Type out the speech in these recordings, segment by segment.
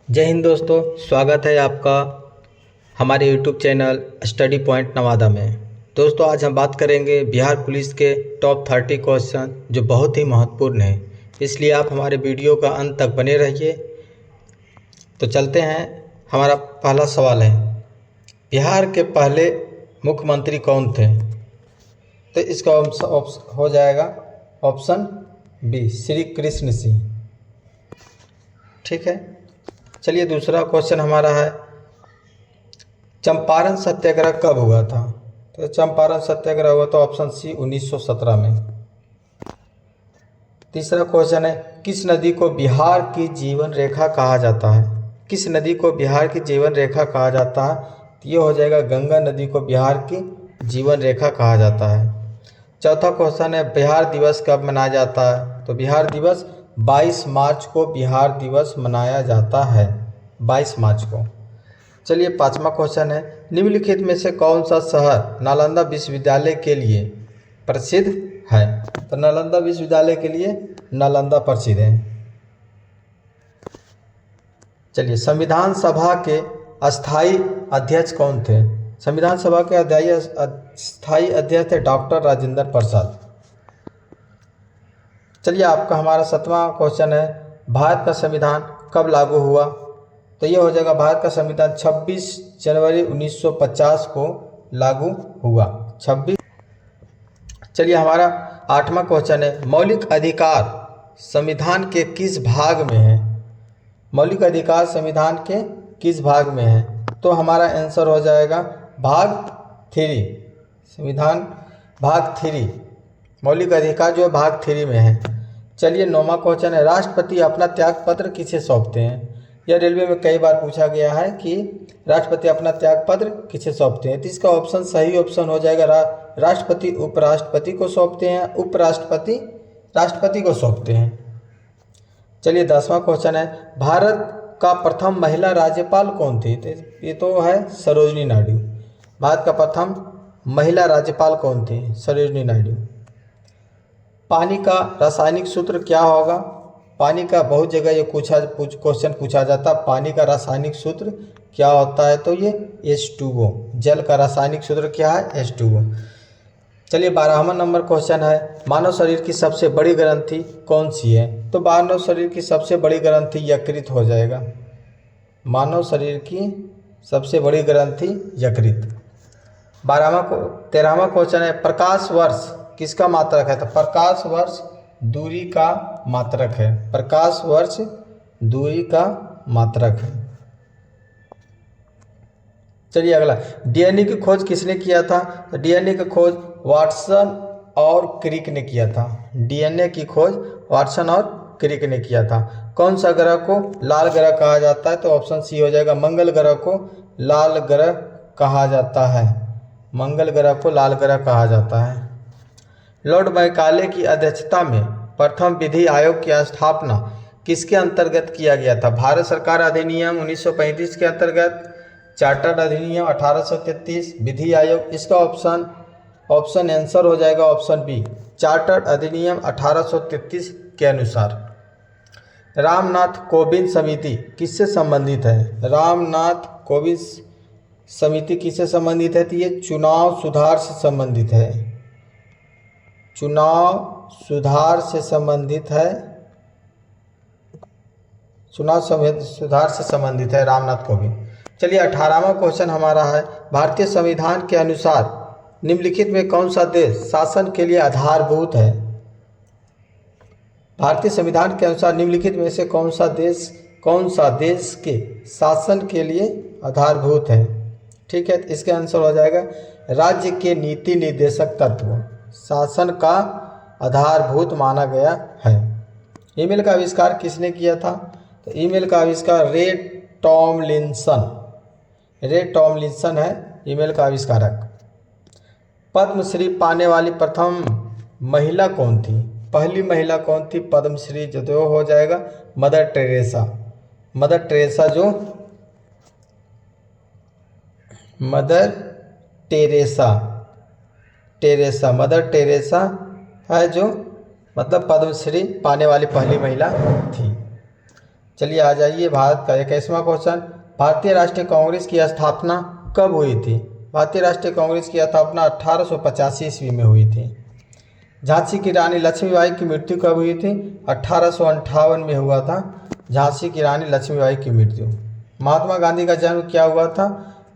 जय हिंद दोस्तों, स्वागत है आपका हमारे YouTube channel study point Nawada में। दोस्तों, आज हम बात करेंगे बिहार पुलिस के टॉप 30 क्वेश्चन जो बहुत ही महत्वपूर्ण है, इसलिए आप हमारे वीडियो का अंत तक बने रहिए। तो चलते हैं। हमारा पहला सवाल है, बिहार के पहले मुख्यमंत्री कौन थे? तो इसका हो जाएगा ऑप्शन बी, श्री कृष्ण सिंह। ठीक है, चलिए दूसरा क्वेश्चन हमारा है, चंपारण सत्याग्रह कब हुआ था? तो चंपारण सत्याग्रह हुआ तो ऑप्शन सी 1917 में। तीसरा क्वेश्चन है, किस नदी को बिहार की जीवन रेखा कहा जाता है? किस नदी को बिहार की जीवन रेखा कहा जाता है? तो ये हो जाएगा गंगा नदी को बिहार की जीवन रेखा कहा जाता है। चौथा क्वेश्चन है, बिहार दिवस कब मनाया जाता है? तो बिहार दिवस 22 मार्च को बिहार दिवस मनाया जाता है, 22 मार्च को। चलिए पांचवा क्वेश्चन है, निम्नलिखित में से कौन सा शहर नालंदा विश्वविद्यालय के लिए प्रसिद्ध है? तो नालंदा विश्वविद्यालय के लिए नालंदा प्रसिद्ध है। चलिए, संविधान सभा के अस्थाई अध्यक्ष कौन थे? संविधान सभा के अस्थाई अध्यक्ष थे डॉक्टर राजेंद्र प्रसाद। चलिए, आपका हमारा 7वां क्वेश्चन है, भारत का संविधान कब लागू हुआ? तो ये हो जाएगा भारत का संविधान 26 जनवरी 1950 को लागू हुआ। 26। चलिए, हमारा 8वां क्वेश्चन है, मौलिक अधिकार संविधान के किस भाग में है? मौलिक अधिकार संविधान के किस भाग में है? तो हमारा आंसर हो जाएगा भाग 3, संविधान भाग 3, मौलिक अधिकार जो भाग 3 में है। चलिए 9वां क्वेश्चन है, राष्ट्रपति अपना त्यागपत्र किसे सौंपते हैं? यह रेलवे में कई बार पूछा गया है कि राष्ट्रपति अपना त्यागपत्र किसे सौंपते हैं। तो इसका ऑप्शन सही ऑप्शन हो जाएगा राष्ट्रपति उपराष्ट्रपति को सौंपते हैं, उपराष्ट्रपति राष्ट्रपति को सौंपते हैं। चलिए 10वां क्वेश्चन है, भारत का प्रथम महिला राज्यपाल कौन थी? तो ये तो है सरोजिनी नायडू। भारत का प्रथम महिला राज्यपाल कौन थी? सरोजिनी नायडू। पानी का रासायनिक सूत्र क्या होगा? पानी का बहुत जगह ये क्वेश्चन पूछा जाता है, पानी का रासायनिक सूत्र क्या होता है? तो ये H2O, जल का रासायनिक सूत्र क्या है? H2O। चलिए 12वां नंबर क्वेश्चन है, मानव शरीर की सबसे बड़ी ग्रंथि कौन सी है? तो मानव शरीर की सबसे बड़ी ग्रंथि यकृत हो जाएगा। मानव शरीर की सबसे बड़ी ग्रंथि यकृत। 13वां क्वेश्चन है, प्रकाश वर्ष किसका मात्रक है? तो प्रकाश वर्ष दूरी का मात्रक है। प्रकाश वर्ष दूरी का मात्रक है। चलिए अगला, डीएनए की खोज किसने किया था? तो डीएनए की खोज वाटसन और क्रिक ने किया था। डीएनए की खोज वाटसन और क्रिक ने किया था। कौन सा ग्रह को लाल ग्रह कहा जाता है? तो ऑप्शन सी हो जाएगा, मंगल ग्रह को लाल ग्रह कहा जाता है। मंगल ग्रह को लाल ग्रह कहा जाता है। लॉर्ड मैकाले की अध्यक्षता में प्रथम विधि आयोग की स्थापना किसके अंतर्गत किया गया था? भारत सरकार अधिनियम 1935 के अंतर्गत, चार्टर्ड अधिनियम 1833, विधि आयोग। इसका ऑप्शन आंसर हो जाएगा ऑप्शन बी, चार्टर्ड अधिनियम 1833 के अनुसार। रामनाथ कोविंद समिति किससे संबंधित है? रामनाथ कोविंद समिति किससे संबंधित है? तो ये चुनाव सुधार से संबंधित है। चुनाव सुधार से संबंधित है। चुनाव सुधार से संबंधित है रामनाथ कोविंद। चलिए 18वां क्वेश्चन हमारा है, भारतीय संविधान के अनुसार निम्नलिखित में कौन सा देश शासन के लिए आधारभूत है? भारतीय संविधान के अनुसार निम्नलिखित में से कौन सा देश के शासन के लिए आधारभूत है? ठीक है, इसका आंसर हो जाएगा राज्य के नीति निर्देशक तत्व शासन का आधारभूत माना गया है। ईमेल का आविष्कार किसने किया था? तो ईमेल का आविष्कार रे टॉमलिंसन है ईमेल का आविष्कारक। पद्मश्री पाने वाली प्रथम महिला कौन थी? पहली महिला कौन थी पद्मश्री? जो हो जाएगा मदर टेरेसा। मदर टेरेसा है जो मतलब पद्मश्री पाने वाली पहली महिला थी। चलिए आ जाइए भारत का 21वां क्वेश्चन। भारतीय राष्ट्रीय कांग्रेस की स्थापना कब हुई थी? भारतीय राष्ट्रीय कांग्रेस की स्थापना 1885 ईस्वी में हुई थी। झांसी की रानी लक्ष्मीबाई की मृत्यु कब हुई थी? 1858 में हुआ था झांसी की रानी लक्ष्मीबाई की मृत्यु। महात्मा गांधी का जन्म क्या हुआ था?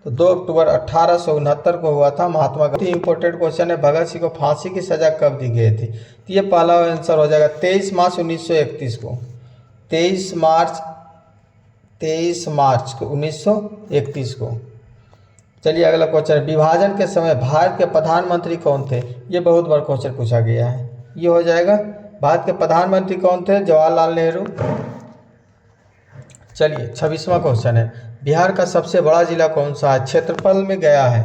तो 2 अक्टूबर 1869 को हुआ था महात्मा गांधी। इंपॉर्टेंट क्वेश्चन है, भगत सिंह को फांसी की सजा कब दी गई थी? तो ये पहला आंसर हो जाएगा 23 मार्च 1931 को। 23 मार्च को 1931 को। चलिए अगला क्वेश्चन, विभाजन के समय भारत के प्रधानमंत्री कौन थे? ये बहुत बार क्वेश्चन पूछा गया है। ये हो जाएगा, भारत के प्रधानमंत्री कौन थे? जवाहरलाल नेहरू। चलिए 26वां क्वेश्चन है, बिहार का सबसे बड़ा जिला कौन सा है? क्षेत्रफल में गया है।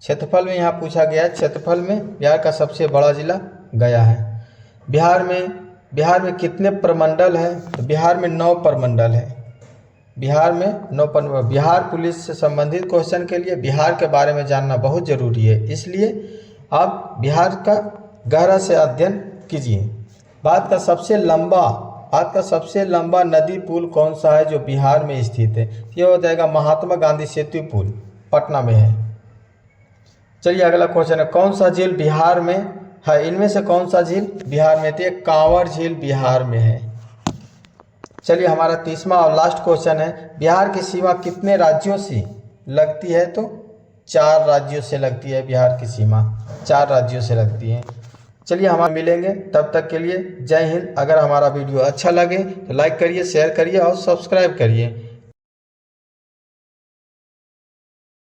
क्षेत्रफल में यहाँ पूछा गया है, क्षेत्रफल में बिहार का सबसे बड़ा जिला गया है। बिहार में कितने प्रमंडल हैं? तो बिहार में 9 प्रमंडल है। बिहार में 9 प्रमंडल। बिहार पुलिस से संबंधित क्वेश्चन के लिए बिहार के बारे में जानना बहुत जरूरी है, इसलिए आप बिहार का गहरा से अध्ययन कीजिए। भारत का सबसे लंबा नदी पुल कौन सा है जो बिहार में स्थित है? ये हो जाएगा महात्मा गांधी सेतु पुल, पटना में है। चलिए अगला क्वेश्चन है, कौन सा झील बिहार में है? इनमें से कौन सा झील बिहार में? तो ये कांवर झील बिहार में है। चलिए हमारा 30वां और लास्ट क्वेश्चन है, बिहार की सीमा कितने राज्यों से लगती है? तो 4 राज्यों से लगती है बिहार की सीमा, 4 राज्यों से लगती है। चलिए हम मिलेंगे, तब तक के लिए जय हिंद। अगर हमारा वीडियो अच्छा लगे तो लाइक करिए, शेयर करिए और सब्सक्राइब करिए।